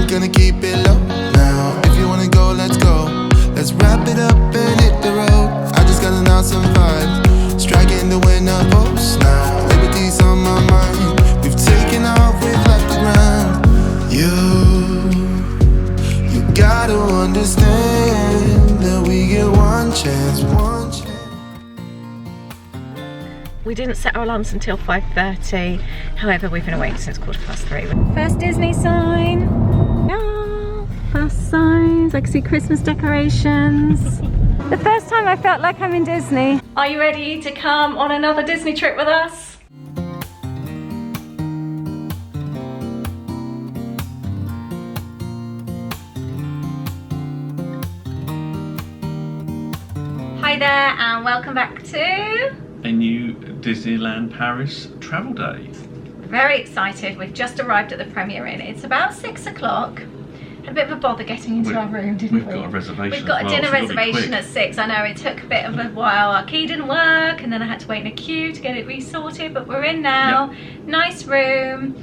gonna keep it low now. If you wanna go, let's go. Let's wrap it up and hit the road. I just got an awesome vibe, striking the winner post now. Liberty's on my mind. We've taken off, we've left the ground. You gotta understand that we get one chance, one chance. We didn't set our alarms until 5:30. However, we've been awake since 3:15. First Disney sign. Oh, first signs. I can see Christmas decorations. The first time I felt like I'm in Disney. Are you ready to come on another Disney trip with us? Hi there and welcome back to a new Disneyland Paris travel day. Very excited. We've just arrived at the Premier Inn. It's about 6 o'clock. Had a bit of a bother getting into our room, didn't we? We've got a reservation. We've got a dinner reservation at 6. I know it took a bit of a while. Our key didn't work and then I had to wait in a queue to get it resorted, but we're in now. Yep. Nice room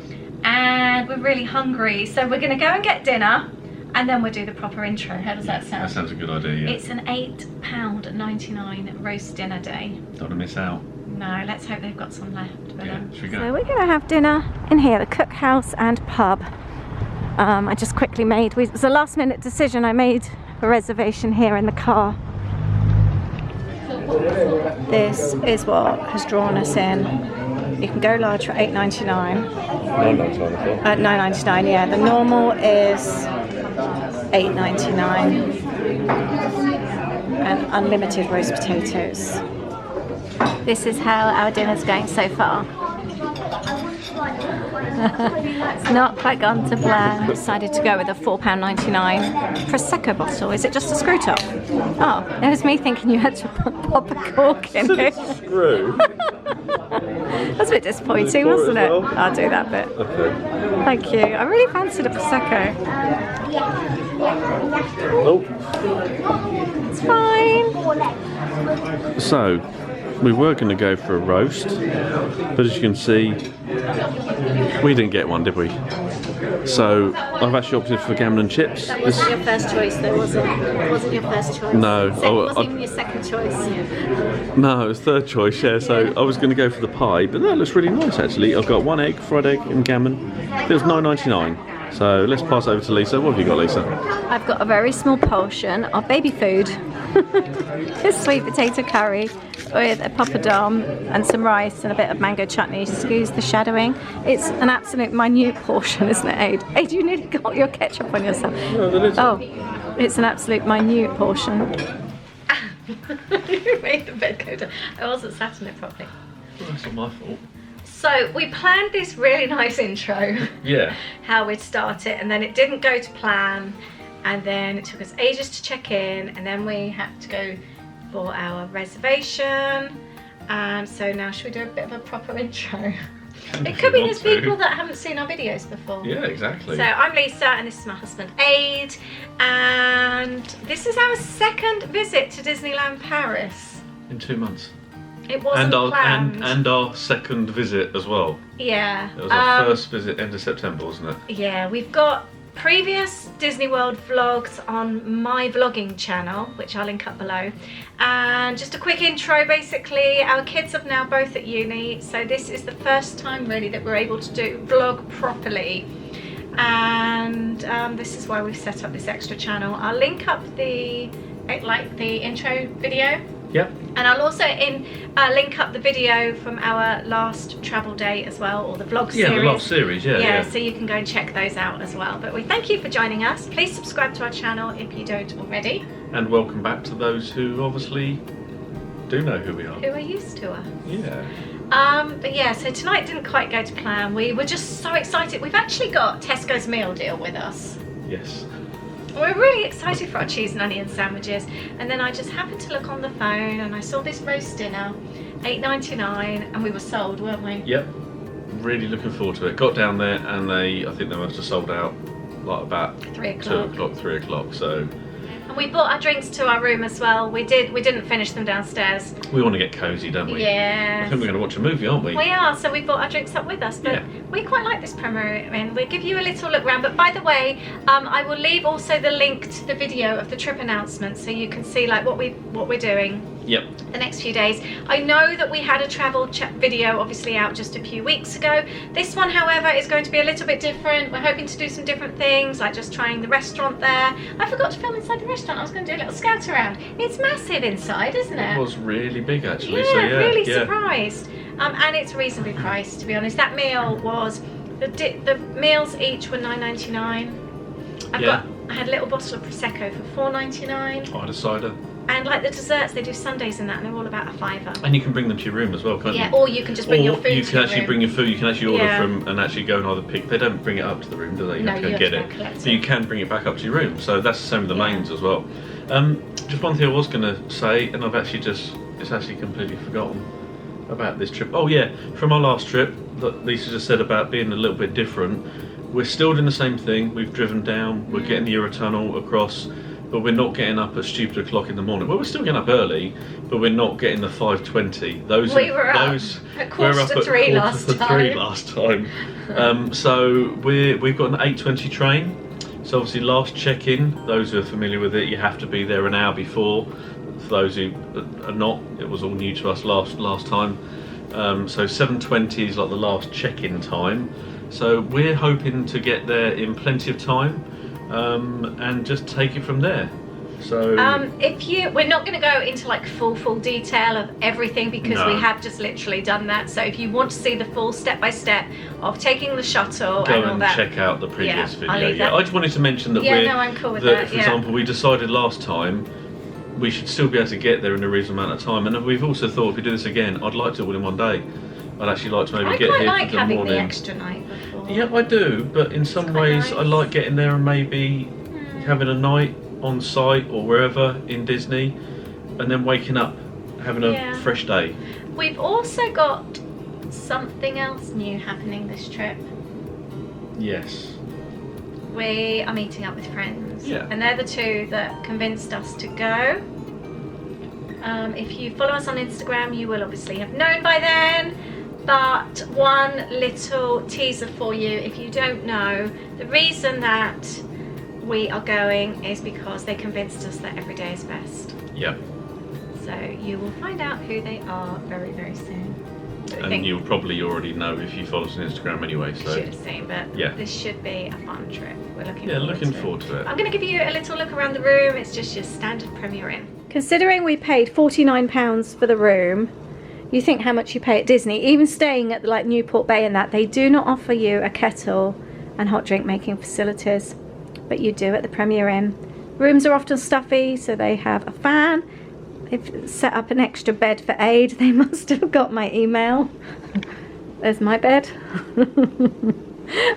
and we're really hungry. So we're gonna go and get dinner and then we'll do the proper intro. How does that sound? That sounds a good idea, yeah. It's an £8.99 roast dinner day. Don't want to miss out. No, let's hope they've got some left. Yeah, should we go? So we're going to have dinner in here, the cookhouse and pub. I just quickly made, it was a last minute decision, I made a reservation here in the car. This is what has drawn us in. You can go large for $8.99. $9.99, yeah. The normal is $8.99 and unlimited roast potatoes. This is how our dinner's going so far. It's not quite gone to plan. Decided to go with a £4.99 Prosecco bottle. Is it just a screw top? Oh, it was me thinking you had to pop a cork in it. Screw? That's a bit disappointing, wasn't it? I'll do that bit. Okay. Thank you. I really fancied a Prosecco. Nope. It's fine. So, we were going to go for a roast, but as you can see, we didn't get one, did we? So, I've actually opted for gammon and chips. That wasn't your first choice though, was it? It wasn't your first choice. No. It wasn't even your second choice. No, it was third choice, yeah. So I was going to go for the pie, but that looks really nice actually. I've got one egg, fried egg and gammon. It was $9.99. So let's pass over to Lisa. What have you got, Lisa? I've got a very small portion of baby food. It's sweet potato curry with a papadum and some rice and a bit of mango chutney. Excuse the shadowing. It's an absolute minute portion, isn't it, Ade? Ade, you nearly got your ketchup on yourself. No, that isn't. Oh, it's an absolute minute portion. You made the bed go down. I wasn't sat in it properly. Well, that's not my fault. So we planned this really nice intro. Yeah. How we'd start it, and then it didn't go to plan, and then it took us ages to check in, and then we had to go for our reservation. And so now should we do a bit of a proper intro? It could be there's people that haven't seen our videos before. Yeah, exactly. So I'm Lisa and this is my husband Ade, and this is our second visit to Disneyland Paris. In 2 months. It wasn't planned. And our second visit as well. Yeah. It was our first visit end of September, wasn't it? Yeah, we've got previous Disney World vlogs on my vlogging channel, which I'll link up below. And just a quick intro, basically, our kids are now both at uni, so this is the first time really that we're able to vlog properly. And this is why we've set up this extra channel. I'll link up the intro video. Yep. And I'll also link up the video from our last travel day as well, or the vlog series. Yeah, the last series, yeah. So you can go and check those out as well. But we thank you for joining us. Please subscribe to our channel if you don't already. And welcome back to those who obviously do know who we are. Who are used to us. Yeah. But yeah, so tonight didn't quite go to plan. We were just so excited. We've actually got Tesco's meal deal with us. Yes. We're really excited for our cheese and onion sandwiches, and then I just happened to look on the phone and I saw this roast dinner, $8.99, and we were sold, weren't we? Yep. Really looking forward to it. Got down there and I think they must have sold out like about 3 o'clock. 2 o'clock, 3 o'clock. So. And We brought our drinks to our room as well. We didn't finish them downstairs. We want to get cosy, don't we? Yeah. I think we're going to watch a movie, aren't we? We are, so we brought our drinks up with us. But Yeah. we quite like this Premier Inn. We'll give you a little look around. But by the way, I will leave also the link to the video of the trip announcement, so you can see like what we're doing. Yep. The next few days. I know that we had a travel video obviously out just a few weeks ago. This one, however, is going to be a little bit different. We're hoping to do some different things, like just trying the restaurant there. I forgot to film inside the restaurant. I was going to do a little scout around. It's massive inside, isn't it? It was really big actually. Yeah, So really surprised. And it's reasonably priced, to be honest. That meal was, the meals each were $9.99. I had a little bottle of Prosecco for $4.99. I had a cider. And like the desserts, they do sundaes in that, and they're all about $5. And you can bring them to your room as well, can't you? Yeah, or you can just bring your food. You can actually bring your food. You can actually order Yeah. from and actually go and either pick. They don't bring it up to the room, do they? You No, have to you go have get to go it. collect But it. you can bring it back up to your room. So that's the same with the Yeah. mains as well. Just one thing I was going to say, and it's actually completely forgotten about this trip. Oh yeah, from our last trip that Lisa just said about being a little bit different. We're still doing the same thing. We've driven down. We're getting the Eurotunnel across. But we're not getting up at stupid o'clock in the morning. Well, we're still getting up early, but we're not getting the 5:20. We were up at quarter to three last time. So we've got an 8:20 train. So obviously last check-in, those who are familiar with it, you have to be there an hour before. For those who are not, it was all new to us last time. So 7:20 is like the last check-in time. So we're hoping to get there in plenty of time. And just take it from there. So we're not going to go into like full detail of everything because No. we have just literally done that. So if you want to see the full step-by-step of taking the shuttle go and all and that, check out the previous I'll video. leave Yeah, that. I just wanted to mention that Yeah, no, I'm cool with that, For yeah. example, we decided last time we should still be able to get there in a reasonable amount of time, and we've also thought if we do this again, I'd like to do it all in one day. I'd actually like to maybe I get quite here like for the having morning. the extra night before. Yeah, I do, but in some quite ways nice. I like getting there and maybe having a night on site or wherever in Disney, and then waking up, having a fresh day. We've also got something else new happening this trip. Yes. We are meeting up with friends. Yeah. And they're the two that convinced us to go. If you follow us on Instagram, you will obviously have known by then. But one little teaser for you, if you don't know, the reason that we are going is because they convinced us that every day is best. Yeah. So you will find out who they are very, very soon. So I And think you'll probably already know if you follow us on Instagram anyway. you So should have seen, but Yeah. this should be a fun trip. We're looking forward to it. I'm going to give you a little look around the room. It's just your standard Premier Inn. Considering we paid £49 for the room, you think how much you pay at Disney. Even staying at like Newport Bay and that, they do not offer you a kettle and hot drink making facilities, but you do at the Premier Inn. Rooms are often stuffy, so they have a fan. They've set up an extra bed for Ade. They must have got my email. There's my bed.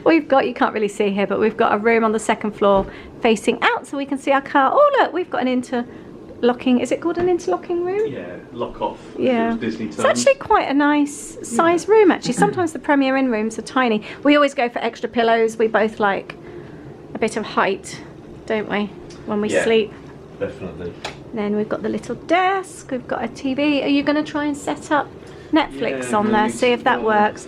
We've got, you can't really see here, but we've got a room on the second floor facing out so we can see our car. Oh look, we've got an interlocking, is it called an interlocking room? Yeah, lock off. Yeah, Disney it's actually quite a nice size room actually. Sometimes the Premier Inn rooms are tiny. We always go for extra pillows. We both like a bit of height, don't we, when we sleep. Definitely. Then we've got the little desk, we've got a TV. Are you going to try and set up Netflix on there, see if that works?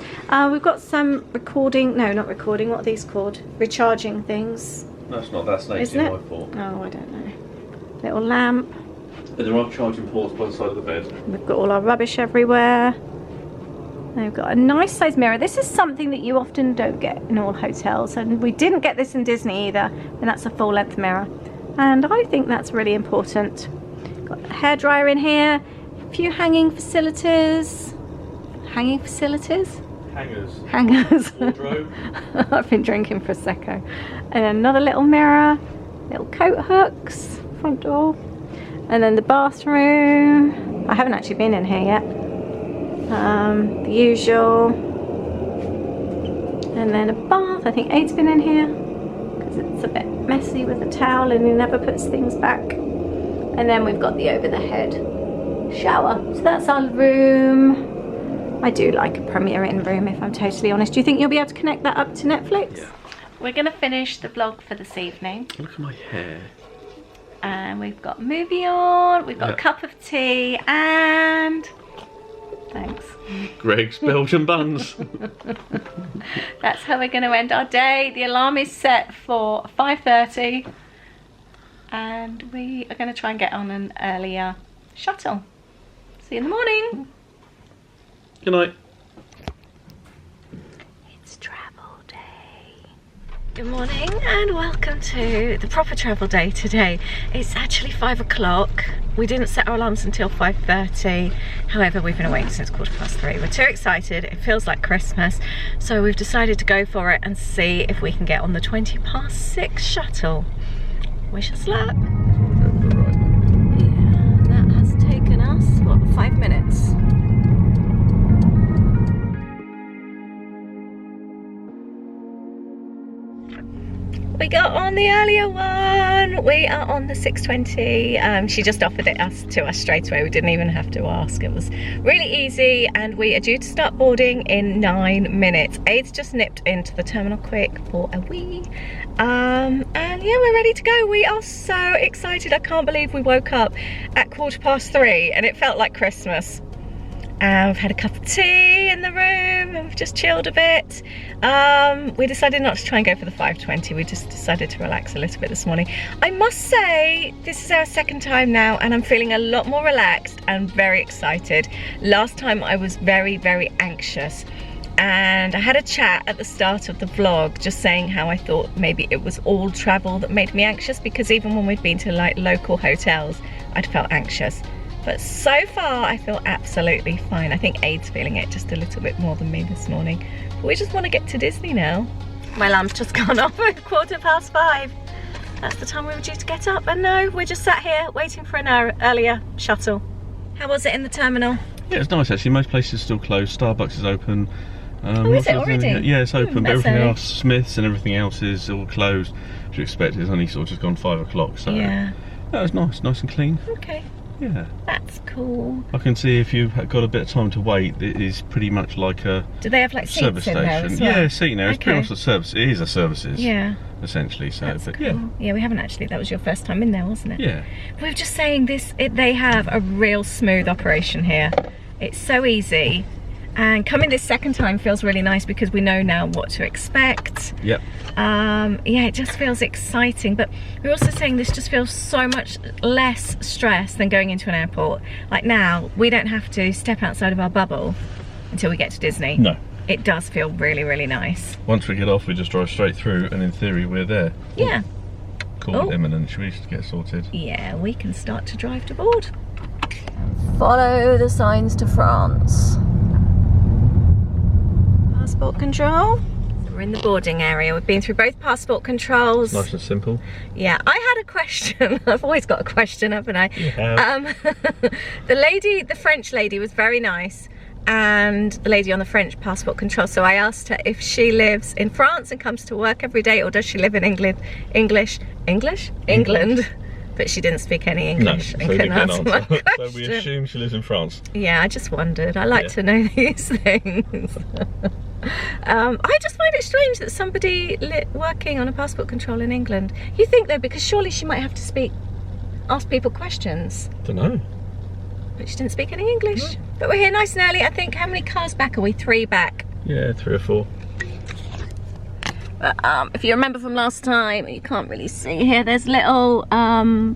We've got some recording, no not recording, what are these called? Recharging things. No, it's not, that's Isn't HDMI it? port. Oh, I don't know. Little lamp. But there are charging ports by the side of the bed. We've got all our rubbish everywhere. And we've got a nice size mirror. This is something that you often don't get in all hotels, and we didn't get this in Disney either, and that's a full length mirror. And I think that's really important. Got a hairdryer in here, a few hanging facilities. Hanging facilities? Hangers. Hangers. Wardrobe. I've been drinking Prosecco. And another little mirror, little coat hooks, front door. And then the bathroom. I haven't actually been in here yet. The usual. And then a bath. I think Ade's been in here because it's a bit messy with the towel and he never puts things back. And then we've got the over the head shower. So that's our room. I do like a Premier Inn room, if I'm totally honest. Do you think you'll be able to connect that up to Netflix? Yeah. We're going to finish the vlog for this evening. Look at my hair. and we've got a movie on, we've got a cup of tea, and thanks. Greg's Belgian buns. That's how we're going to end our day. The alarm is set for 5:30, and we are going to try and get on an earlier shuttle. See you in the morning. Good night. It's travel day. Good morning and welcome to the proper travel day today. It's actually 5 o'clock. We didn't set our alarms until 5:30. However, we've been awake since 3:15. We're too excited. It feels like Christmas. So we've decided to go for it and see if we can get on the 6:20 shuttle. Wish us luck. Yeah, that has taken us, what, 5 minutes? We got on the earlier one. We are on the 6:20. She just offered it to us straight away. We didn't even have to ask. It was really easy, and we are due to start boarding in 9 minutes. Ade's just nipped into the terminal quick for a wee. And yeah, we're ready to go. We are so excited. I can't believe we woke up at 3:15 and it felt like Christmas. We've had a cup of tea in the room and we've just chilled a bit. We decided not to try and go for the 5:20. We just decided to relax a little bit this morning. I must say, this is our second time now and I'm feeling a lot more relaxed and very excited. Last time I was very, very anxious. And I had a chat at the start of the vlog just saying how I thought maybe it was all travel that made me anxious, because even when we've been to like local hotels, I'd felt anxious. But so far, I feel absolutely fine. I think Ade's feeling it just a little bit more than me this morning. But we just want to get to Disney now. My alarm's just gone off at 5:15. That's the time we were due to get up. And no, we're just sat here waiting for an earlier shuttle. How was it in the terminal? Yeah, it's nice actually. Most places are still closed. Starbucks is open. Oh, is it already? Yeah, it's open, but everything early. else, Smith's and everything else is all closed. As you expect, it's only sort of just gone 5 o'clock, so yeah, that was nice and clean. Okay. Yeah. That's cool. I can see if you've got a bit of time to wait, it is pretty much like a Do they have like seats service in station. there as well? Yeah, seat now. It's pretty Okay. much a service. It is a services. Yeah. Essentially, so That's but cool. yeah. Yeah, we haven't actually. That was your first time in there, wasn't it? Yeah. We were just saying this. They have a real smooth operation here. It's so easy, and coming this second time feels really nice because we know now what to expect. Yep. Yeah, it just feels exciting. But we're also saying this just feels so much less stress than going into an airport. Like now, we don't have to step outside of our bubble until we get to Disney. No. It does feel really, really nice. Once we get off, we just drive straight through, and in theory, we're there. Yeah. Call it imminent. Should we just get sorted? Yeah, we can start to drive to board. Follow the signs to France. Passport control. So we're in the boarding area. We've been through both passport controls. Nice and simple. Yeah, I had a question. I've always got a question, haven't I? Yeah. The French lady was very nice, and the lady on the French passport control. So I asked her if she lives in France and comes to work every day, or does she live in England? England. But she didn't speak any English and couldn't answer my question. So we assume she lives in France. Yeah, I just wondered. I like to know these things. I just find it strange that somebody working on a passport control in England. You think though, because surely she might have to ask people questions. Don't know. But she didn't speak any English. No. But we're here nice and early. I think, how many cars back are we? 3 back. Yeah, 3 or 4. But if you remember from last time, you can't really see here, there's little,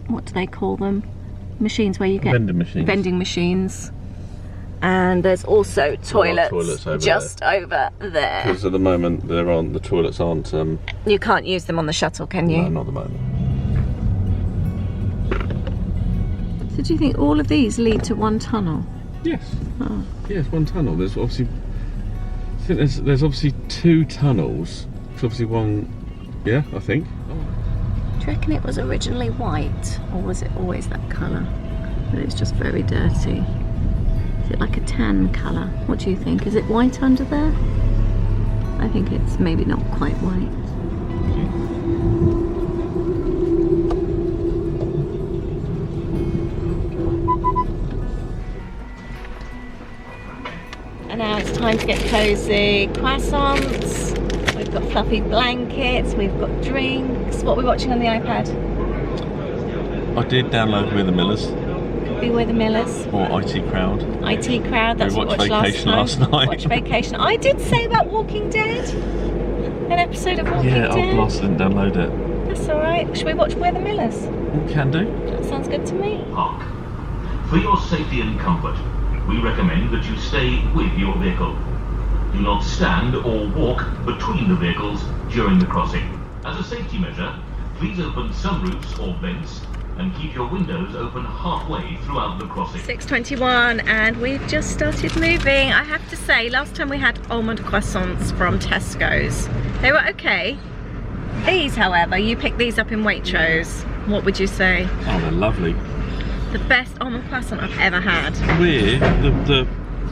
what do they call them? Machines where you get... Vending machines. Vending machines. And there's also toilets over just over there. Because at the moment, the toilets aren't... You can't use them on the shuttle, can you? No, not at the moment. So do you think all of these lead to one tunnel? Yes. Oh. Yes, one tunnel. There's obviously... I think there's obviously 2 tunnels. There's obviously one... Yeah, I think. Do you reckon it was originally white, or was it always that colour? But it's just very dirty. Is it like a tan colour? What do you think? Is it white under there? I think it's maybe not quite white. And now it's time to get cosy. Croissants. We've got fluffy blankets, we've got drinks. What are we watching on the iPad? I did download We're the Millers. Could be We're the Millers. Or IT Crowd. IT Crowd, that's what we watched Vacation last night. Watch Vacation. I did say about Walking Dead. An episode of Walking Dead. Yeah, blast, didn't download it. That's alright. Should we watch We're the Millers? Can do. That sounds good to me. Park. For your safety and comfort, we recommend that you stay with your vehicle. Do not stand or walk between the vehicles during the crossing. As a safety measure, please open some roofs or vents and keep your windows open halfway throughout the crossing. 6:21 and we've just started moving. I have to say, last time we had almond croissants from Tesco's. They were okay. These, however, you picked these up in Waitrose. What would you say? Oh, they're lovely. The best almond croissant I've ever had. We're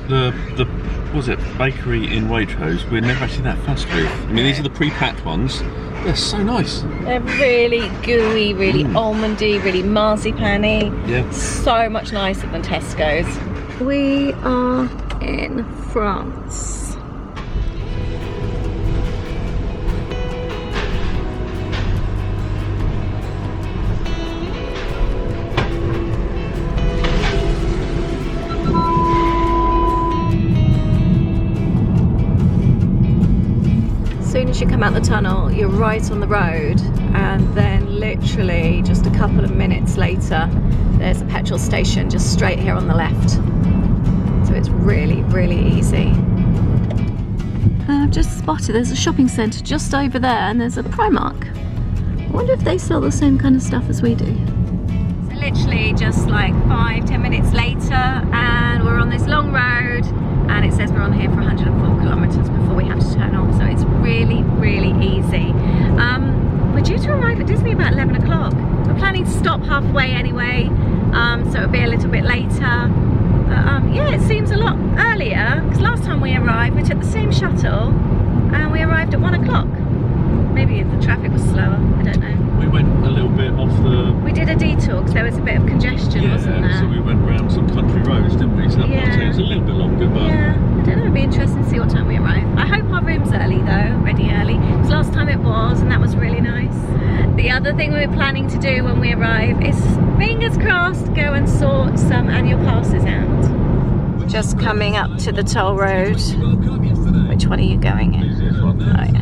the was it bakery in Waitrose? We're never actually that fussed with. I mean, these are the pre-packed ones. They're so nice. They're really gooey, really almondy, really marzipan-y. Yeah. So much nicer than Tesco's. We are in France. As soon as you come out the tunnel, you're right on the road, and then literally just a couple of minutes later there's a petrol station just straight here on the left, so it's really, really easy. I've just spotted there's a shopping centre just over there, and there's a Primark. I wonder if they sell the same kind of stuff as we do. So literally just like 5-10 minutes later and we're on this long road, and it says we're on here for 104 kilometres before we have to turn off, so it's really, really easy. We're due to arrive at Disney about 11 o'clock. We're planning to stop halfway anyway, so it'll be a little bit later. But yeah, it seems a lot earlier, because last time we arrived, we took the same shuttle, and we arrived at 1 o'clock. Maybe the traffic was slower, I don't know. We went a little bit off the... We did a detour, because there was a bit of congestion, wasn't there? So we went round some country roads, didn't we? So that might take us a little bit longer, but... Yeah, I don't know, it'd be interesting to see what time we arrive. I hope our room's early though, ready early, because last time it was, and that was really nice. The other thing we're planning to do when we arrive is, fingers crossed, go and sort some annual passes out. Just coming up to the toll road. Which one are you going in? Oh yeah.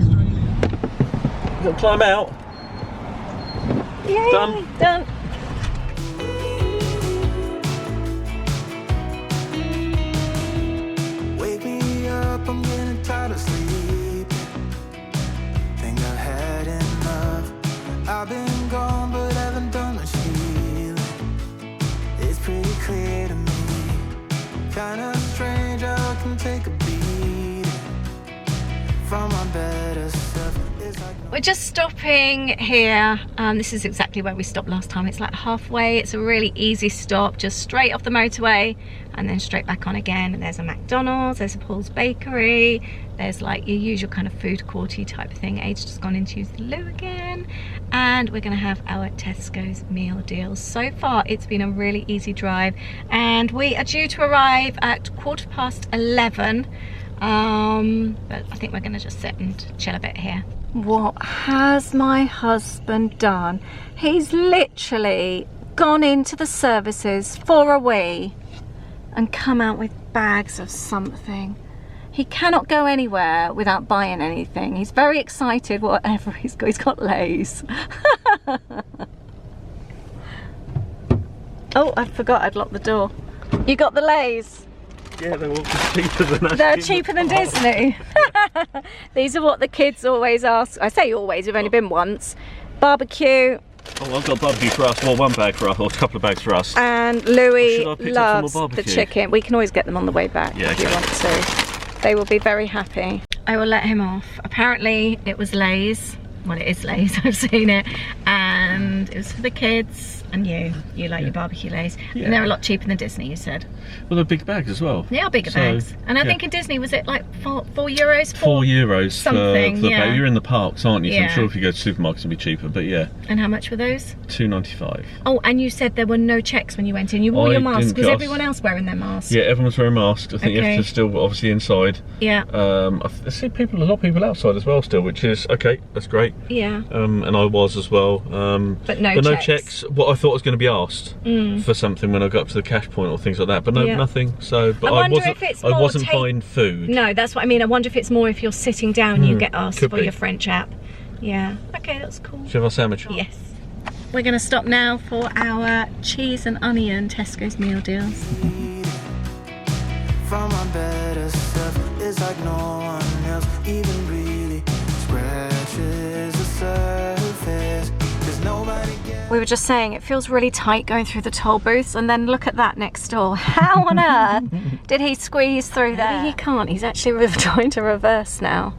We'll climb out. Yay, Done. Done. Wake me up, I'm getting tired of sleep. Think I've had enough. I've been gone, but haven't done much healing. It's pretty clear to me. Kinda strange how I can take a beat from my better self. We're just stopping here. This is exactly where we stopped last time. It's like halfway. It's a really easy stop, just straight off the motorway and then straight back on again. And there's a McDonald's, there's a Paul's Bakery, there's like your usual kind of food courty type thing. Ade's just gone in to use the loo again, and we're gonna have our Tesco's meal deals. So far it's been a really easy drive, and we are due to arrive at 11:15. But I think we're gonna just sit and chill a bit here. What has my husband done? He's literally gone into the services for a wee and come out with bags of something. He cannot go anywhere without buying anything. He's very excited, whatever he's got. He's got Lay's. Oh, I forgot I'd locked the door. You got the Lay's? Yeah, they're all cheaper than us. They're cheaper than Disney. These are what the kids always ask. I say always, we've only been once. Barbecue. Oh, I've got barbecue for us. Well, one bag for us, or a couple of bags for us. And Louis Should I pick up loves some more the barbecue? chicken. We can always get them on the way back if you want to. They will be very happy. I will let him off. Apparently it was Lay's. Well, it is Lay's, I've seen it. And it was for the kids. And you like your barbecue Lay's. Yeah. And they're a lot cheaper than Disney, you said. Well, they're big bags as well. They are bigger bags. And I think in Disney, was it like €4? €4 something, for the yeah. bag. You're in the parks, aren't you? So Yeah. I'm sure if you go to supermarkets it'll be cheaper, but yeah. And how much were those? $2.95. Oh, and you said there were no checks when you went in. You wore your mask. didn't Was go- everyone else wearing their masks? Yeah, everyone's wearing masks. I think you have to still, obviously, inside. Yeah. I see a lot of people outside as well still, which is okay. That's great. Yeah. And I was as well. But no checks. What I thought I was going to be asked for something when I got up to the cash point or things like that, but no, nothing. So, but I wasn't buying food. No, that's what I mean. I wonder if it's more if you're sitting down, you get asked for your French app. Yeah. Okay, that's cool. Should we have our sandwich? Yes. We're going to stop now for our cheese and onion Tesco's meal deals. From my better self, it's like no one else even really scratches the surface. There's nobody gets. We were just saying it feels really tight going through the toll booths, and then look at that next door. How on earth did he squeeze through there? He can't. He's actually trying to reverse now.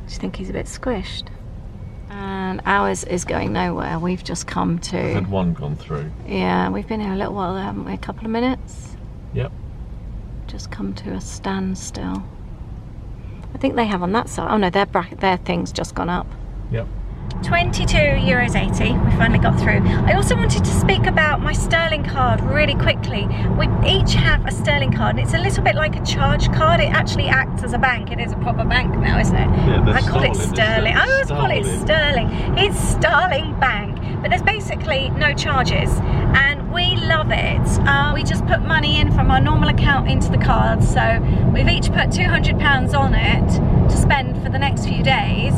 Do you think he's a bit squished? And ours is going nowhere. We've just come to. Had one gone through. Yeah, we've been here a little while, haven't we? A couple of minutes. Yep. Just come to a standstill. I think they have on that side. Oh no, their thing's just gone up. Yep. €22.80. We finally got through. I also wanted to speak about my Sterling card really quickly. We each have a Sterling card, and it's a little bit like a charge card. It actually acts as a bank. It is a proper bank now, isn't it? Yeah, I call it Sterling. I always call it Sterling. It's Starling Bank, but there's basically no charges, and we love it. We just put money in from our normal account into the card, so we've each put £200 on it to spend for the next few days.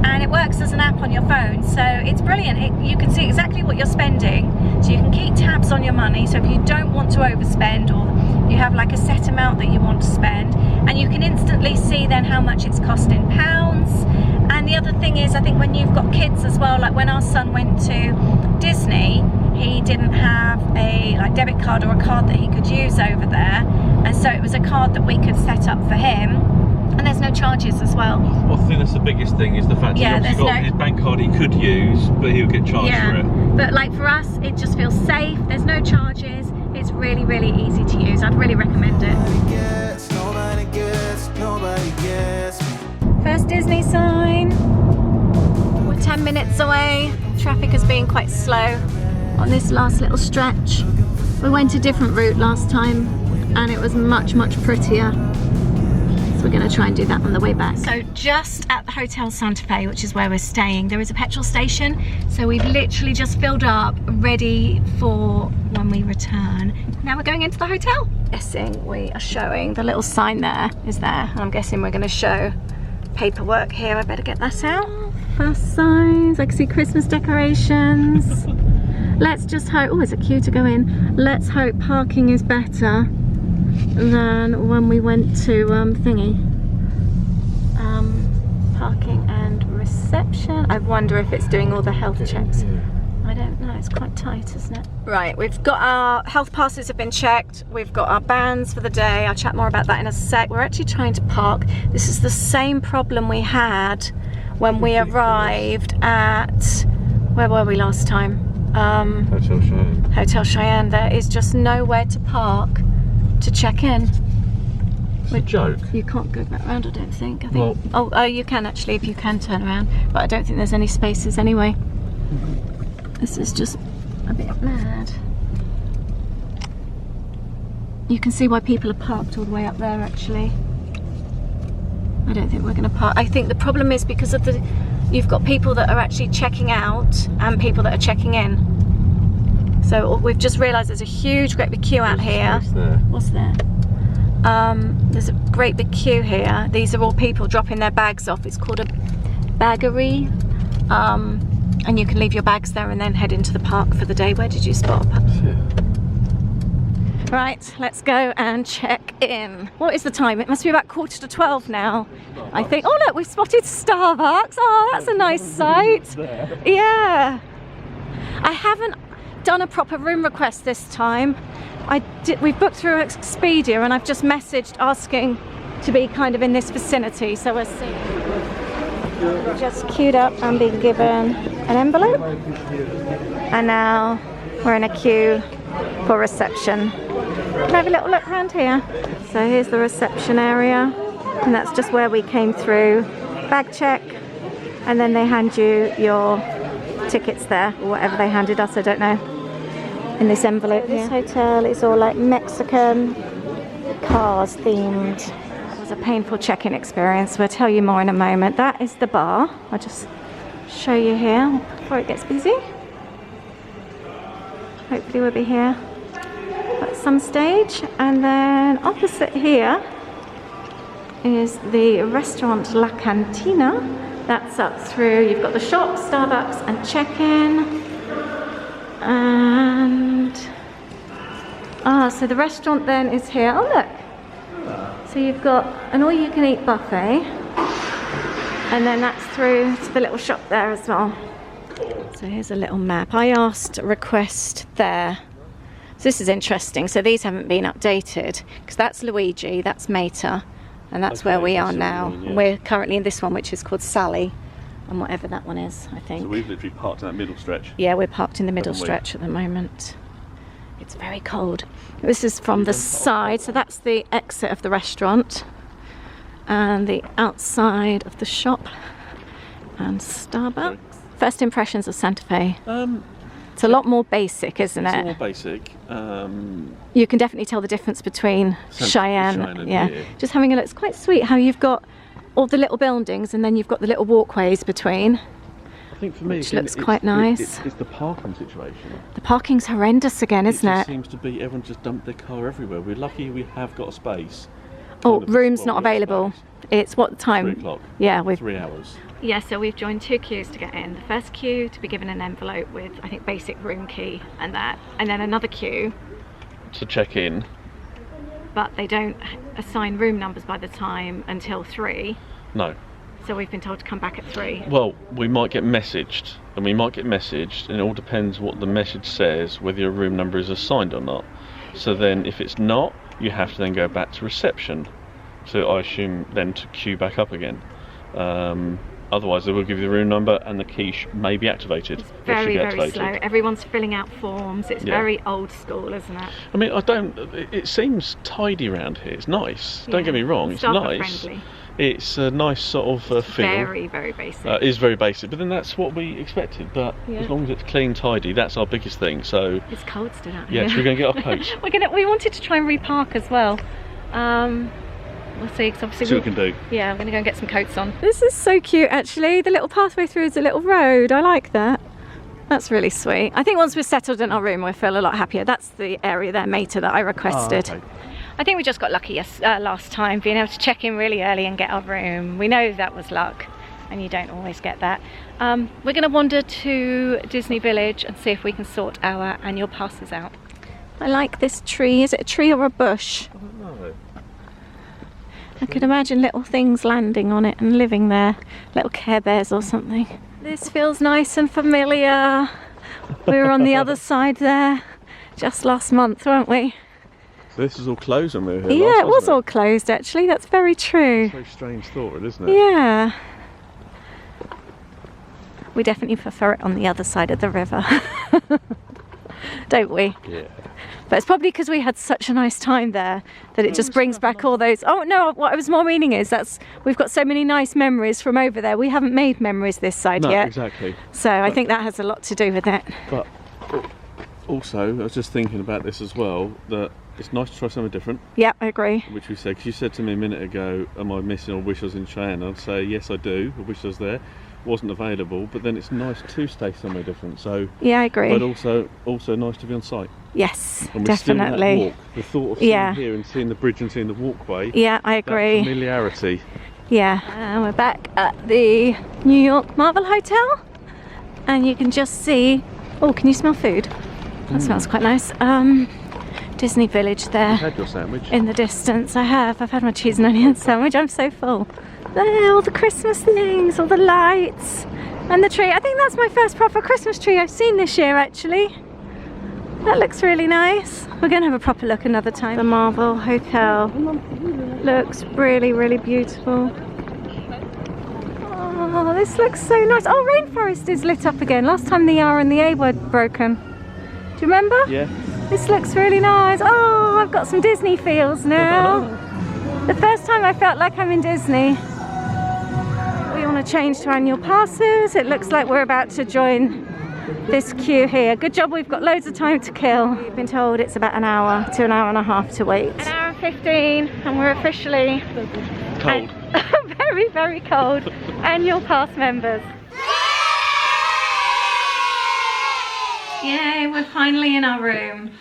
And it works as an app on your phone, so it's brilliant. You can see exactly what you're spending, so you can keep tabs on your money. So if you don't want to overspend, or you have like a set amount that you want to spend, and you can instantly see then how much it's cost in pounds. And the other thing is, I think when you've got kids as well, like when our son went to Disney, he didn't have a debit card or a card that he could use over there, and so it was a card that we could set up for him. And there's no charges as well. Well, I think that's the biggest thing, is the fact he's obviously got his bank card he could use, but he'll get charged for it. But like for us, it just feels safe. There's no charges. It's really, really easy to use. I'd really recommend it. First Disney sign. We're 10 minutes away. Traffic has been quite slow on this last little stretch. We went a different route last time, and it was much, much prettier. So we're going to try and do that on the way back. So just at the Hotel Santa Fe, which is where we're staying, there is a petrol station. So we've literally just filled up, ready for when we return. Now we're going into the hotel. Guessing we are showing, the little sign there is there. And I'm guessing we're going to show paperwork here. I better get that out. First signs, I can see Christmas decorations. Let's just hope, oh, there's a queue to go in. Let's hope parking is better than when we went to parking and reception. I wonder if it's doing all the health checks. I don't know, it's quite tight, isn't it? Right, we've got our health passes have been checked. We've got our bands for the day. I'll chat more about that in a sec. We're actually trying to park. This is the same problem we had when we arrived at, where were we last time? Hotel Cheyenne. Hotel Cheyenne. There is just nowhere to park to check in. It's a joke. You can't go back round, I don't think. I think oh, you can actually, if you can turn around, but I don't think there's any spaces anyway. This is just a bit mad. You can see why people are parked all the way up there actually. I don't think we're going to park. I think the problem is because of you've got people that are actually checking out and people that are checking in. So we've just realised there's a huge, great big queue out here. What's there? There's a great big queue here. These are all people dropping their bags off. It's called a baggery. And you can leave your bags there and then head into the park for the day. Where did you spot? Right, let's go and check in. What is the time? It must be about 11:45 now, I think. Oh look, we've spotted Starbucks. Oh, that's a nice sight. Yeah. I haven't done a proper room request this time. We've booked through Expedia, and I've just messaged asking to be kind of in this vicinity, so we'll see. We're just queued up and being given an envelope, and now we're in a queue for reception. Can I have a little look around here? So here's the reception area, and that's just where we came through. Bag check, and then they hand you your tickets there, or whatever they handed us, I don't know, in this envelope here. This hotel is all like Mexican cars themed. It was a painful check-in experience. We'll tell you more in a moment. That is the bar. I'll just show you here before it gets busy. hopefully we'll be here at some stage. And then opposite here is the restaurant La Cantina. That's up through, you've got the shop, Starbucks and check-in. And so the restaurant then is here. Oh look, so you've got an all-you-can-eat buffet, and then that's through to the little shop there as well. So here's a little map. I asked request there. So this is interesting. So these haven't been updated because that's Luigi, that's Mater, and that's where we are now. Yeah. We're currently in this one, which is called Sally, and whatever that one is, I think. So we've literally parked in that middle stretch. Yeah, we're parked in the middle stretch at the moment. It's very cold. This is from the side, so that's the exit of the restaurant and the outside of the shop and Starbucks. First impressions of Santa Fe. It's a lot more basic, isn't it? It's a lot more basic. You can definitely tell the difference between Cheyenne. Yeah. yeah. Just having a look. It's quite sweet how you've got all the little buildings and then you've got the little walkways between. I think for me, which again, looks quite nice. It's the parking situation. The parking's horrendous again, isn't It it? just seems to be everyone just dumped their car everywhere. We're lucky we have got a space. Oh, room's not available. It's what time? 3 o'clock. Yeah, we've 3 hours. Yeah, so we've joined 2 queues to get in. The first queue to be given an envelope with, I think, basic room key and that, and then another queue, To check in. but they don't assign room numbers by the time until 3. No. So we've been told to come back at 3. Well, we might get messaged, and it all depends what the message says, whether your room number is assigned or not. So then, if it's not, you have to then go back to reception. So I assume then to queue back up again. Otherwise, they will give you the room number, and the key may be activated. It's very, very slow. Everyone's filling out forms. It's very old school, isn't it? I mean, it seems tidy around here. It's nice. Don't get me wrong. It's Staff are nice. friendly. It's a nice sort of feel. Very, very basic. It is very basic, but then that's what we expected. But as long as it's clean, tidy, that's our biggest thing. So it's cold still out here. yes, we're going to get our coats. We wanted to try and repark as well. We'll see, because obviously See what we can do. Yeah, we're going to go and get some coats on. This is so cute, actually. The little pathway through is a little road. I like that. That's really sweet. I think once we're settled in our room, we'll feel a lot happier. That's the area there, Mater, that I requested. Oh, okay. I think we just got lucky last time, being able to check in really early and get our room. We know that was luck, and you don't always get that. We're going to wander to Disney Village and see if we can sort our annual passes out. I like this tree. Is it a tree or a bush? I don't know. I could imagine little things landing on it and living there. Little Care Bears or something. This feels nice and familiar. We were on the other side there just last month, weren't we? So this was all closed when we were here Yeah, last, it was wasn't all closed actually. That's very true. It's a very strange thought, isn't it? Yeah. We definitely prefer it on the other side of the river. Don't we? Yeah. But it's probably because we had such a nice time there that it just brings back all those. Oh no, what I was more meaning is we've got so many nice memories from over there. We haven't made memories this side No, yet. exactly. So I think that has a lot to do with it. But also, I was just thinking about this as well, that it's nice to try something different. Yeah, I agree. Which we said, because you said to me a minute ago, am I missing or wish I was in Cheyenne? I'd say, yes I do, I wish I was there. Wasn't available, but then it's nice to stay somewhere different. So yeah, I agree. But also nice to be on site. Yes, And we're definitely. still in that walk. The thought of sitting here and seeing the bridge and seeing the walkway. Yeah, I agree. That familiarity. Yeah, and we're back at the New York Marvel Hotel, and you can just see. Oh, can you smell food? That smells quite nice. Disney Village there. You've had your sandwich. In the distance, I have. I've had my cheese and onion sandwich. I'm so full. There, all the Christmas things, all the lights, and the tree. I think that's my first proper Christmas tree I've seen this year, actually. That looks really nice. We're going to have a proper look another time. The Marvel Hotel looks really, really beautiful. Oh, this looks so nice. Oh, Rainforest is lit up again. Last time the R and the A were broken. Do you remember? Yeah. This looks really nice. Oh, I've got some Disney feels now. The first time I felt like I'm in Disney. We want to change to annual passes. It looks like we're about to join this queue here. Good job, we've got loads of time to kill. We've been told it's about an hour to an hour and a half to wait. An hour and 15, and we're officially Cold. very, very cold annual pass members. Yay, we're finally in our room.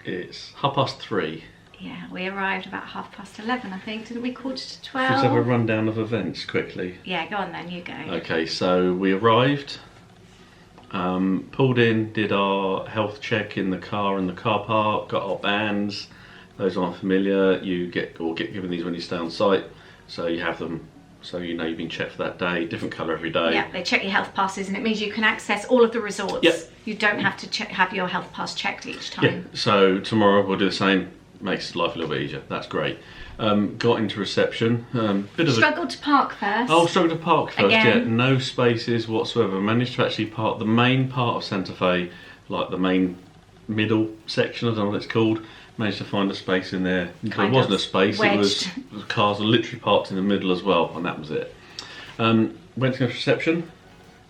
It's 3:30. Yeah, we arrived about 11:30, I think. Didn't we? 11:45. Let's have a rundown of events quickly. Yeah, go on then, you go. Okay, so we arrived, pulled in, did our health check in the car park, got our bands. Those aren't familiar, you get given these when you stay on site, so you have them so you know you've been checked for that day, different colour every day. Yeah, they check your health passes and it means you can access all of the resorts. Yep. You don't have to have your health pass checked each time. Yeah, so tomorrow we'll do the same, makes life a little bit easier, that's great. Got into reception, Struggled to park first. Oh, struggled to park first, Again. yeah, no spaces whatsoever. Managed to actually park the main part of Santa Fe, like the main middle section, I don't know what it's called. Managed to find a space in there. There wasn't a space, wedged. The cars were literally parked in the middle as well, and that was it. Went to the reception,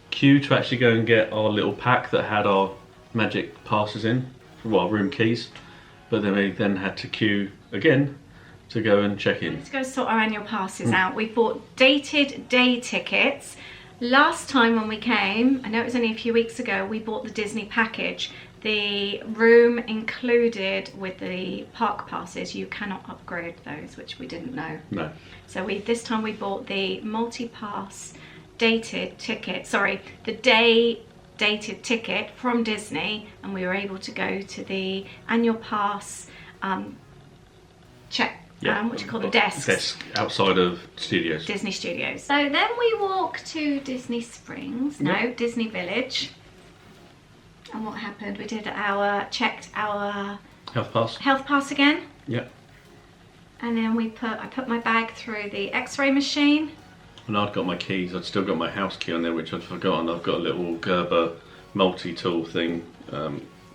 queue to actually go and get our little pack that had our magic passes in, well, room keys, but then we then had to queue again to go and check in. Let's go sort our annual passes out. We bought dated day tickets. Last time when we came, I know it was only a few weeks ago, we bought the Disney package. The room included with the park passes, you cannot upgrade those, which we didn't know. No. So this time we bought the multi-pass dated ticket, sorry, the day dated ticket from Disney, and we were able to go to the annual pass check. What do you call the desks? Desk outside of studios. Disney Studios. So then we walk to Disney Springs, Disney Village. And what happened? We did checked our health pass again. Yeah. And then I put my bag through the X-ray machine. And I'd got my keys. I'd still got my house key on there, which I'd forgotten. I've got a little Gerber multi-tool thing,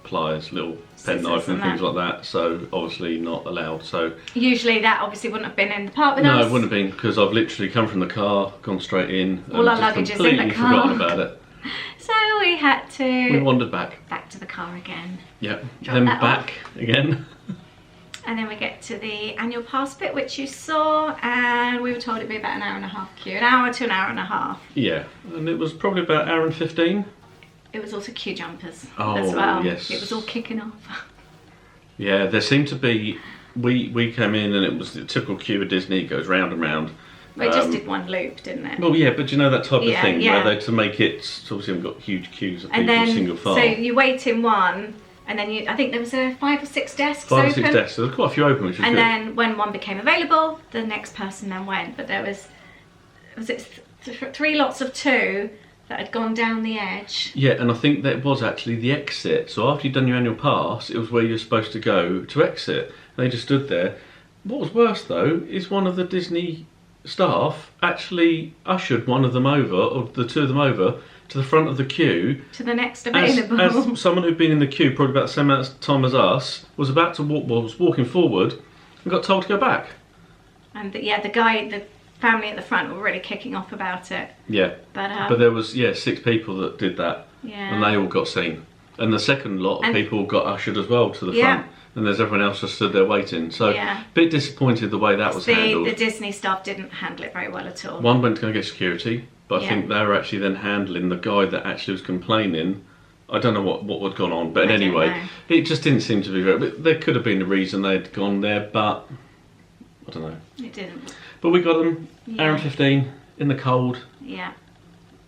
pliers, little penknife and things like that. So obviously not allowed. So usually that obviously wouldn't have been in the park with us. No, it wouldn't have been, because I've literally come from the car, gone straight in, all and our just luggage is in completely the car. forgotten about it. So we had to... We wandered back to the car again. Yep. Drop Then that back again. And then we get to the annual pass bit, which you saw, and we were told it'd be about an hour and a half queue. An hour to an hour and a half. Yeah, and it was probably about an hour and 15. It was also queue jumpers as well. Yes. It was all kicking off. Yeah, there seemed to be... We came in and it was the typical queue of Disney. It goes round and round. It just did one loop, didn't it? Well, yeah, but you know that type of thing yeah. where they, to make it, obviously we've got huge queues of people, and then, single file. So you wait in one, and then I think there was 5 or 6 desks open. 5 or 6 desks, so there were quite a few open, which was and good. then when one became available, the next person then went. But there was it 3 lots of 2 that had gone down the edge. Yeah, and I think that was actually the exit. So after you'd done your annual pass, it was where you're supposed to go to exit. They just stood there. What was worse though is one of the Disney staff actually ushered one of them over, or the 2 of them over, to the front of the queue. To the next available. As someone who'd been in the queue probably about the same amount of time as us, was about to was walking forward and got told to go back. And the family at the front were really kicking off about it. Yeah. But there was 6 people that did that. Yeah. And they all got seen. And the second lot of people got ushered as well to the front. And there's everyone else just stood there waiting. So a bit disappointed the way that was handled. The Disney staff didn't handle it very well at all. One went to go get security, but I think they were actually then handling the guy that actually was complaining. I don't know what had gone on, but anyway, it just didn't seem to be very... There could have been a reason they'd gone there, but I don't know. It didn't. But we got them, hour and 15, in the cold. Yeah.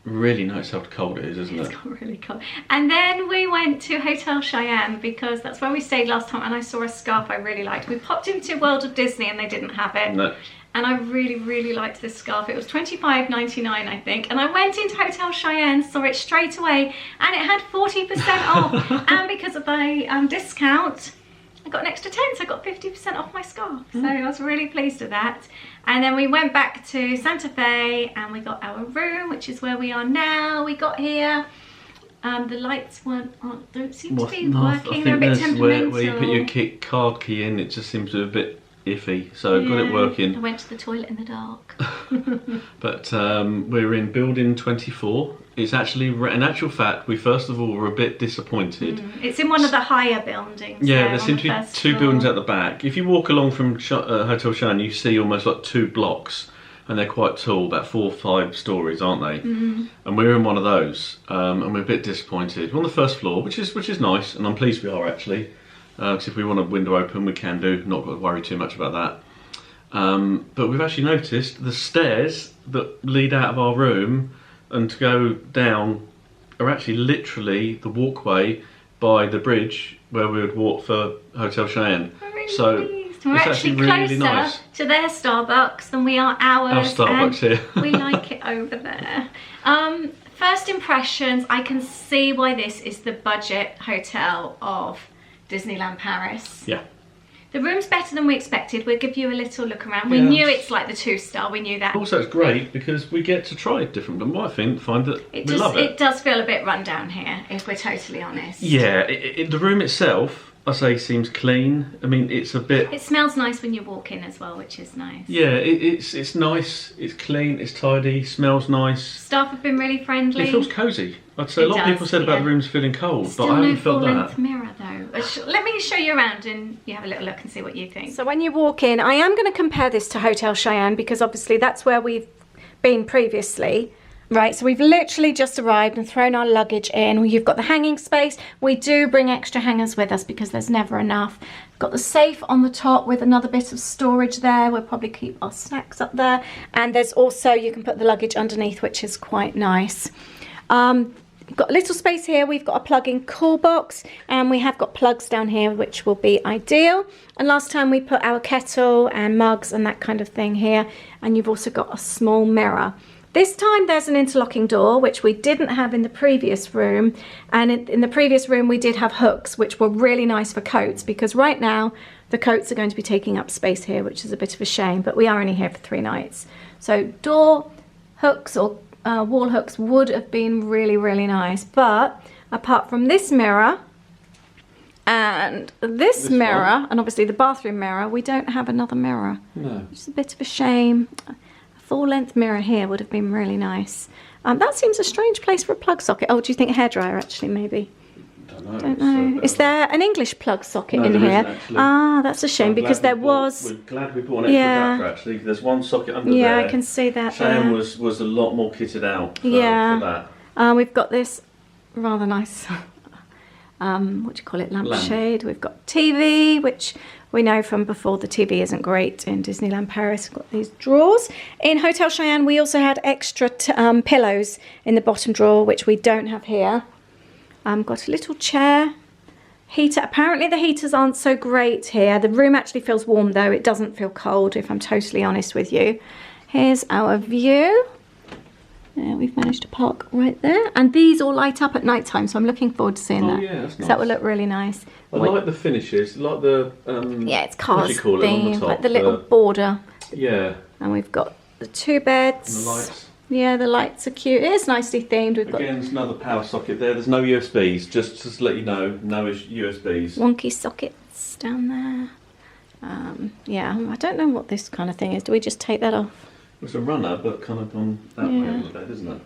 Really nice how cold it is, isn't it? It's got really cold. And then we went to Hotel Cheyenne because that's where we stayed last time, and I saw a scarf I really liked. We popped into World of Disney and they didn't have it. No. And I really, really liked this scarf. It was $25.99, I think. And I went into Hotel Cheyenne, saw it straight away, and it had 40% off. And because of a discount, I got an extra 10, so I got 50% off my scarf. So I was really pleased with that. And then we went back to Santa Fe and we got our room, which is where we are now. We got here. The lights don't seem to be working. They're a bit temperamental. Where you put your card key in, it just seems to be a bit iffy. So got it working. I went to the toilet in the dark. But we're in building 24. It's actually, in actual fact, we first of all were a bit disappointed. It's in one of the higher buildings. Yeah, there seem to be 2 buildings at the back. If you walk along from Hotel Cheyenne, you see almost like 2 blocks. and they're quite tall, about 4 or 5 stories, aren't they? And we're in one of those, and we're a bit disappointed. We're on the first floor, which is nice, and I'm pleased we are actually. Because if we want a window open, we can do. Not got to worry too much about that. But we've actually noticed the stairs that lead out of our room and to go down are actually literally the walkway by the bridge where we would walk for Hotel Cheyenne. So we're it's actually really closer nice to their Starbucks than we are ours. Our Starbucks here. We like it over there. First impressions, I can see why this is the budget hotel of Disneyland Paris. Yeah. The room's better than we expected. We'll give you a little look around. We knew it's like the 2-star, we knew that. Also, it's great because we get to try different, but I find that we love it. It does feel a bit run down here, if we're totally honest. Yeah, the room itself, I say, seems clean. I mean, it's a bit... It smells nice when you walk in as well, which is nice. Yeah, it's nice, it's clean, it's tidy, smells nice. Staff have been really friendly. It feels cosy. I'd say a lot of people said about the rooms feeling cold, but I haven't felt that. Still no full-length mirror though. Let me show you around and you have a little look and see what you think. So when you walk in, I am going to compare this to Hotel Cheyenne because obviously that's where we've been previously. Right, so we've literally just arrived and thrown our luggage in. You've got the hanging space. We do bring extra hangers with us because there's never enough. Got the safe on the top with another bit of storage there. We'll probably keep our snacks up there. And there's also, you can put the luggage underneath, which is quite nice. We've got a little space here. We've got a plug-in cool box and we have got plugs down here, which will be ideal. And last time we put our kettle and mugs and that kind of thing here. And you've also got a small mirror. This time there's an interlocking door, which we didn't have in the previous room. And in the previous room, we did have hooks, which were really nice for coats, because right now the coats are going to be taking up space here, which is a bit of a shame, but we are only here for 3 nights. So door hooks or wall hooks would have been really, really nice. But apart from this mirror and this mirror, and obviously the bathroom mirror, we don't have another mirror. No. Which is a bit of a shame. Full-length mirror here would have been really nice. That seems a strange place for a plug socket. Oh, do you think hairdryer actually, maybe? Don't know. Is there an English plug socket in here? Ah, that's a shame because there was. We're glad we bought an extra adapter actually. There's one socket under there. Yeah, I can see that. Cheyenne was a lot more kitted out for that. We've got this rather nice, what do you call it, lampshade. We've got TV, which we know from before the TV isn't great in Disneyland Paris. We've got these drawers. In Hotel Cheyenne, we also had extra pillows in the bottom drawer, which we don't have here. Got a little chair. Heater. Apparently the heaters aren't so great here. The room actually feels warm though. It doesn't feel cold, if I'm totally honest with you. Here's our view. Yeah, we've managed to park right there. And these all light up at night time, so I'm looking forward to seeing that. Yeah, that's nice. That will look really nice. I like the finishes, like the yeah, it's cars theme, like the little border. Yeah. And we've got the 2 beds. And the lights. Yeah, the lights are cute. It is nicely themed. We've got there's another power socket there. There's no USBs, just to let you know, no USBs. Wonky sockets down there. Yeah, I don't know what this kind of thing is. Do we just take that off? It's a runner, but kind of on that way a little bit, isn't it?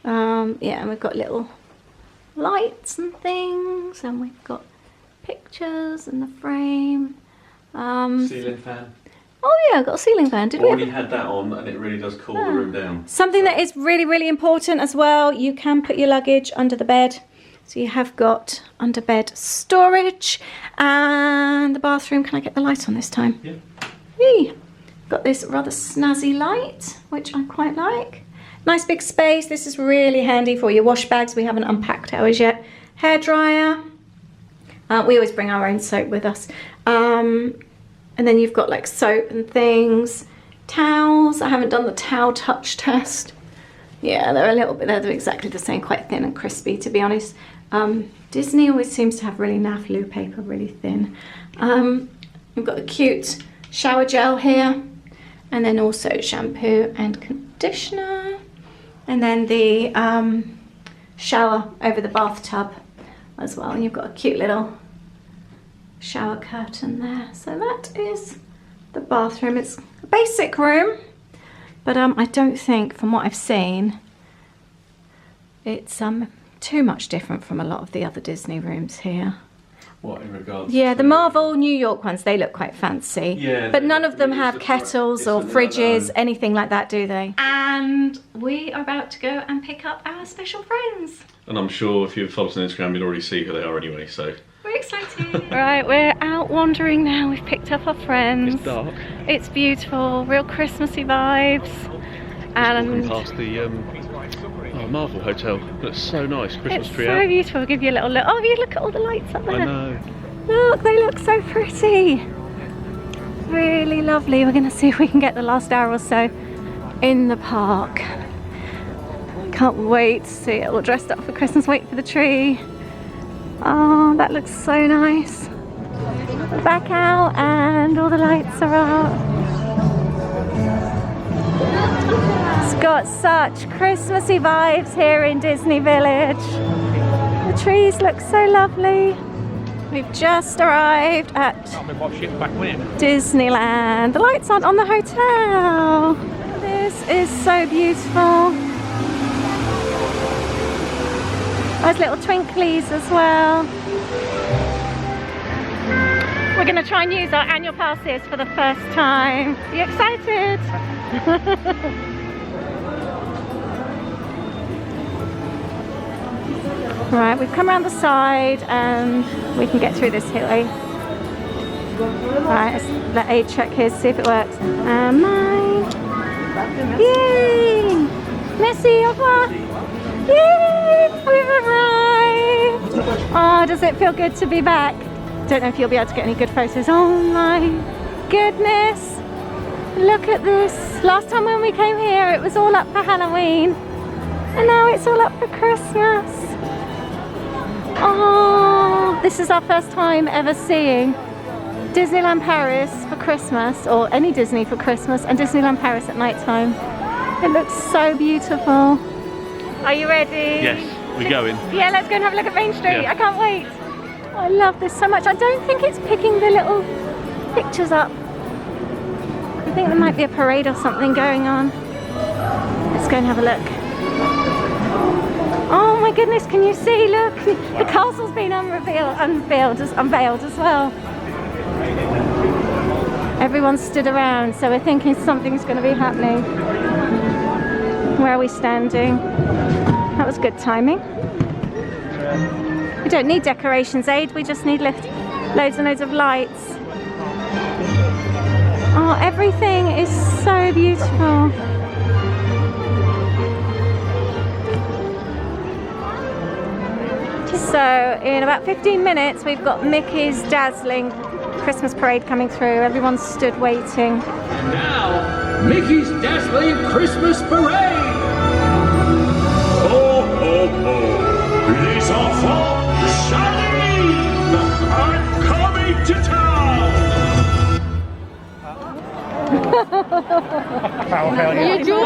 Yeah, and we've got little lights and things, and we've got pictures in the frame. Ceiling fan. Oh yeah, I've got a ceiling fan. Did we already had that on, and it really does cool the room down. Something that is really, really important as well, you can put your luggage under the bed. So you have got under bed storage. And the bathroom, can I get the light on this time? Yeah. Yee. Got this rather snazzy light, which I quite like. Nice big space. This is really handy for your wash bags. We haven't unpacked ours yet. Hairdryer. We always bring our own soap with us. And then you've got like soap and things. Towels. I haven't done the towel touch test. Yeah, they're a little bit, they're exactly the same, quite thin and crispy to be honest. Disney always seems to have really naff loo paper, really thin. We've got the cute shower gel here. And then also shampoo and conditioner. And then the shower over the bathtub as well. And you've got a cute little shower curtain there. So that is the bathroom. It's a basic room, but I don't think, from what I've seen, it's too much different from a lot of the other Disney rooms here. What in regards? Yeah, to... the Marvel New York ones, they look quite fancy. Yeah, but none of them have kettles or fridges, I anything like that, do they? And we are about to go and pick up our special friends. And I'm sure if you've followed us on Instagram, you'd already see who they are anyway, so... We're excited. Right, we're out wandering now. We've picked up our friends. It's dark. It's beautiful, real Christmassy vibes. And Past the Marvel Hotel. That's so nice. Christmas it's tree so out. beautiful. I'll give you a little look. Oh, you look at all the lights up there. I know. Look, they look so pretty. Really lovely. We're going to see if we can get the last hour or so in the park. Can't wait to see it all dressed up for Christmas. Wait for the tree. Oh, that looks so nice. We're back out and all the lights are up. It's got such Christmassy vibes here in Disney Village. The trees look so lovely. We've just arrived at Disneyland. The lights aren't on the hotel. This is so beautiful. There's little twinklies as well. We're going to try and use our annual passes for the first time. Are you excited? Right, we've come around the side and we can get through this hill. Right, let's let Ade check his, see if it works. And mine. Yay! Merci, au revoir. Yay! We've arrived. Oh, does it feel good to be back? Don't know if you'll be able to get any good photos. Oh my goodness. Look at this. Last time when we came here, it was all up for Halloween. And now it's all up for Christmas. Oh, this is our first time ever seeing Disneyland Paris for Christmas, or any Disney for Christmas, and Disneyland Paris at night time. It looks so beautiful. Are you ready? Yes, we're going. Yeah, let's go and have a look at Main Street. Yeah. I can't wait. Oh, I love this so much. I don't think it's picking the little pictures up. I think there might be a parade or something going on. Let's go and have a look. Oh my goodness, can you see? Look, the castle's been unveiled as well. Everyone's stood around, so we're thinking something's going to be happening. Where are we standing? That was good timing. We don't need decorations, Ade, we just need loads and loads of lights. Oh, everything is so beautiful. So in about 15 minutes we've got Mickey's Dazzling Christmas parade coming through. Everyone's stood waiting. Now, Mickey's Dazzling Christmas Parade! Ho, ho, ho! Les enfants shining are coming to town! You do?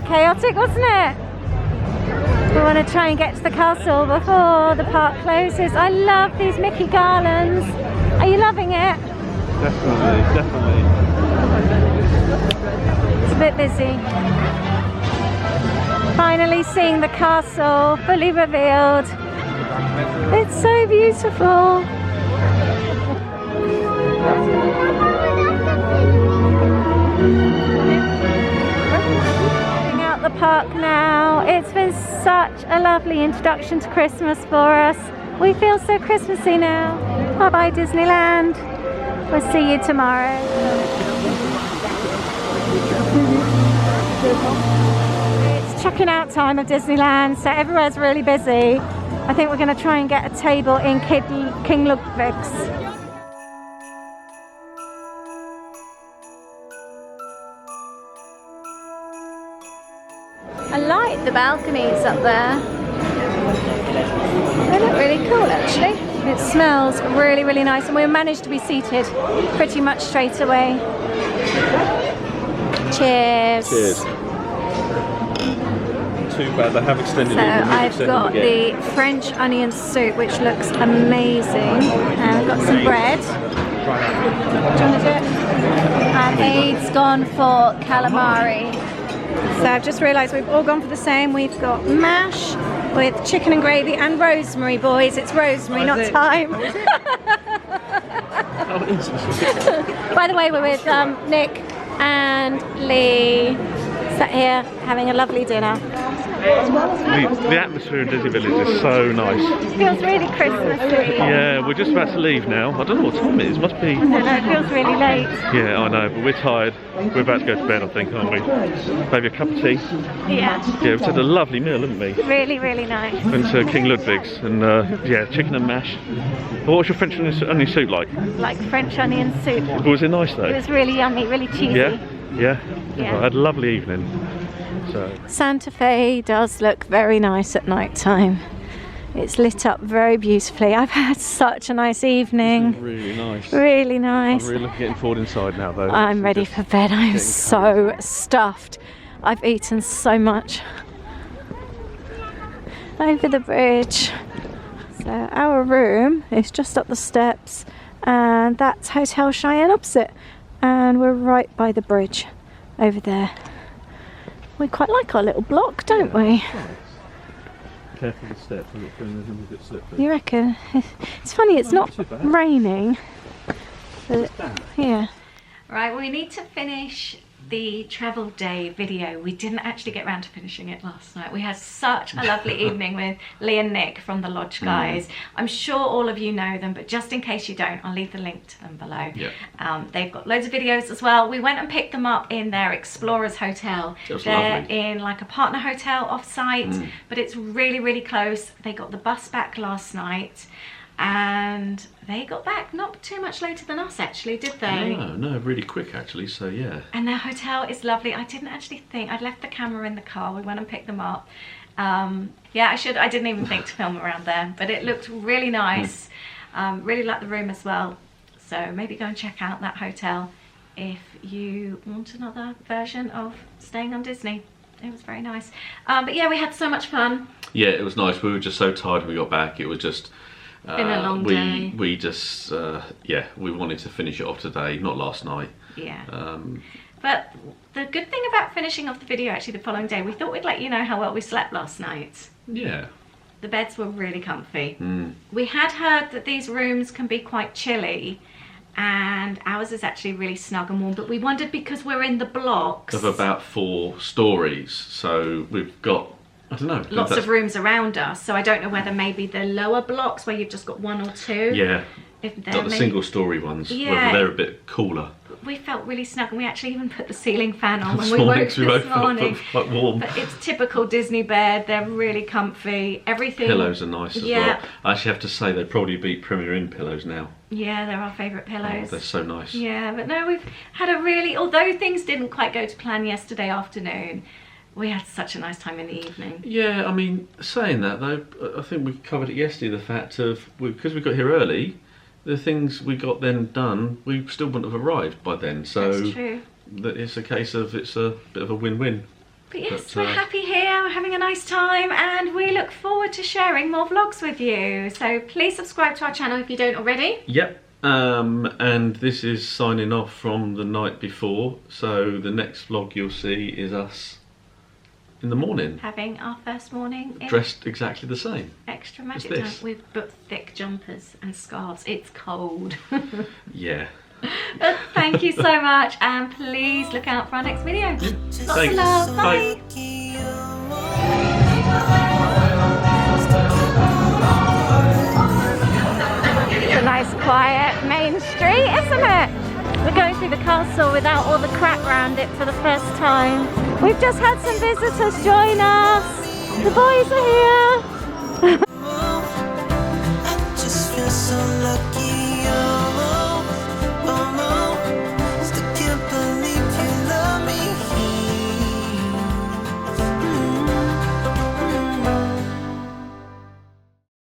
Chaotic, wasn't it? We want to try and get to the castle before the park closes. I love these Mickey garlands. Are you loving it? Definitely. It's a bit busy. Finally seeing the castle fully revealed. It's so beautiful. Heading out the park now. It's been such a lovely introduction to Christmas for us. We feel so Christmassy now. Bye bye Disneyland. We'll see you tomorrow. It's checking out time of Disneyland, so everywhere's really busy. I think we're going to try and get a table in King Ludwig's. I like the balconies up there. They look really cool actually. It smells really, really nice, and we managed to be seated pretty much straight away. Cheers. Cheers. Too bad they have extended So it. I've got the French onion soup, which looks amazing, and I've got some bread. Do you want to do it? And Ade's gone for calamari. So I've just realised we've all gone for the same. We've got mash with chicken and gravy and rosemary, boys. It's rosemary, not thyme. By the way, we're with Nick and Leigh, sat here having a lovely dinner. The atmosphere in Disney Village is so nice. It feels really Christmassy. Yeah, we're just about to leave now. I don't know what time it is. Must be. I don't know, it feels really late. Yeah, I know, but we're tired. We're about to go to bed, I think, aren't we? Maybe a cup of tea. Yeah. Yeah, we've had a lovely meal, haven't we? Really, really nice. Went to King Ludwig's and yeah, chicken and mash. What was your French onion soup like? Like French onion soup. Was it nice though? It was really yummy, really cheesy. Yeah, yeah. Yeah. I had a lovely evening. So. Santa Fe does look very nice at night time. It's lit up very beautifully. I've had such a nice evening. Really nice. Really nice. I'm really getting forward inside now though. I'm ready for bed. I'm so stuffed. I've eaten so much. Over the bridge. So our room is just up the steps, and that's Hotel Cheyenne opposite. And we're right by the bridge over there. We quite like our little block, don't we? Careful with the steps, I'm not feeling a bit slippery. You reckon? It's funny, it's not too bad. raining. But, yeah. Right, we need to finish the travel day video. We didn't actually get around to finishing it last night. We had such a lovely evening with Leigh and Nick from the Lodge guys. I'm sure all of you know them, but just in case you don't, I'll leave the link to them below. Yeah. They've got loads of videos as well. We went and picked them up in their Explorers Hotel. That's They're lovely. in like a partner hotel off-site, but it's really, really close. They got the bus back last night, and they got back not too much later than us actually, did they? No, really quick actually, so yeah. And their hotel is lovely. I didn't actually think, I'd left the camera in the car. We went and picked them up. Yeah, I didn't even think to film around there, but it looked really nice. Really like the room as well. So maybe go and check out that hotel if you want another version of staying on Disney. It was very nice. But yeah, we had so much fun. Yeah, it was nice. We were just so tired when we got back. It was just... Been a long day. We just, yeah, we wanted to finish it off today, not last night. Yeah. But the good thing about finishing off the video actually the following day, we thought we'd let you know how well we slept last night. Yeah. The beds were really comfy. We had heard that these rooms can be quite chilly, and ours is actually really snug and warm, but we wondered because we're in the blocks Of about 4 stories, so we've got, I don't know. lots of rooms around us, so I don't know whether maybe the lower blocks where you've just got 1 or 2. Yeah, If they're got the maybe- single story ones, Yeah. whether they're a bit cooler. We felt really snug, and we actually even put the ceiling fan on when This we morning, woke 'cause we both this felt morning. quite warm. But it's typical Disney bed. They're really comfy. Everything. Pillows are nice as Yeah. well. I actually have to say they probably beat Premier Inn pillows now. Yeah, they're our favourite Oh, pillows. they're so nice. Yeah, but no, we've had a really, although things didn't quite go to plan yesterday afternoon, we had such a nice time in the evening. Yeah, I mean, saying that though, I think we covered it yesterday, the fact of, because we got here early, the things we got then done, we still wouldn't have arrived by then. So That's true. that it's a case of, it's a bit of a win-win. But yes, But, we're happy here, we're having a nice time, and we look forward to sharing more vlogs with you. So please subscribe to our channel if you don't already. Yep. And this is signing off from the night before. So the next vlog you'll see is us in the morning, Having our first morning in dressed exactly the same. extra magic What's time. this? We've got thick jumpers and scarves. It's cold. Yeah. But thank you so much, and please look out for our next video. Lots of Thanks. love. Bye. It's a nice quiet main street, isn't it? We're going through the castle without all the crap around it for the first time. We've just had some visitors join us. The boys are here.